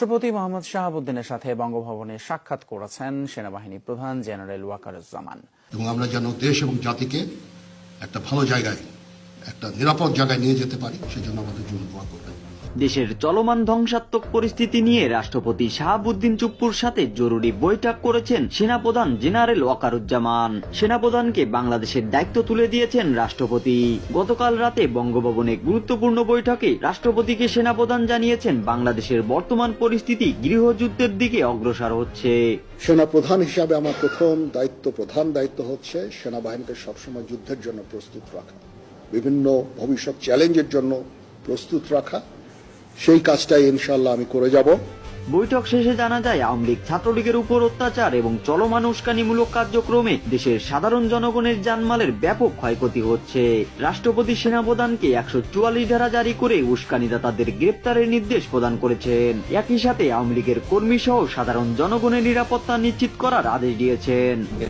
রাষ্ট্রপতি মোহাম্মদ শাহাবুদ্দিনের সাথে বঙ্গভবনে সাক্ষাৎ করেছেন সেনাবাহিনী প্রধান জেনারেল ওয়াকারুজ্জামান। এবং আমরা যেন দেশ এবং জাতিকে একটা ভালো জায়গায়, একটা নিরাপদ জায়গায় নিয়ে যেতে পারি, সেজন্য আমাদের জন্য দোয়া করবেন। দেশের চলমান ধ্বংসাত্মক পরিস্থিতি নিয়ে রাষ্ট্রপতি শাহাবুদ্দিন চুপ্পুর সাথে জরুরি বৈঠক করেছেন সেনাপ্রধান জেনারেল ওয়াকারুজ্জামান। সেনাপ্রধানকে বাংলাদেশের দায়িত্ব তুলে দিয়েছেন রাষ্ট্রপতি। গতকাল রাতে বঙ্গভবনে গুরুত্বপূর্ণ বৈঠকে রাষ্ট্রপতিকে সেনাপ্রধান জানিয়েছেন বাংলাদেশের বর্তমান পরিস্থিতি গৃহযুদ্ধের দিকে অগ্রসর হচ্ছে। সেনাপ্রধান হিসাবে আমার প্রধান দায়িত্ব হচ্ছে সেনাবাহিনীকে সবসময় যুদ্ধের জন্য প্রস্তুত রাখা, বিভিন্ন ভবিষ্যৎ চ্যালেঞ্জের জন্য প্রস্তুত রাখা। সেই কাজটাই ইনশাআল্লাহ আমি করে যাব। বৈঠক শেষে জানা যায়, আওয়ামী লীগ ছাত্রলীগের উপর অত্যাচার এবং চলমান উস্কানিমূলক কার্যক্রমে দেশের সাধারণ জনগণের জানমালের ব্যাপক ক্ষয়ক্ষতি হচ্ছে। রাষ্ট্রপতি সেনাপ্রধানকে 144 ধারা জারি করে উস্কানিদাতাদের গ্রেপ্তারের নির্দেশ প্রদান করেছেন। একই সাথে আওয়ামী লীগের কর্মী সহ সাধারণ জনগণের নিরাপত্তা নিশ্চিত করার আদেশ দিয়েছেন।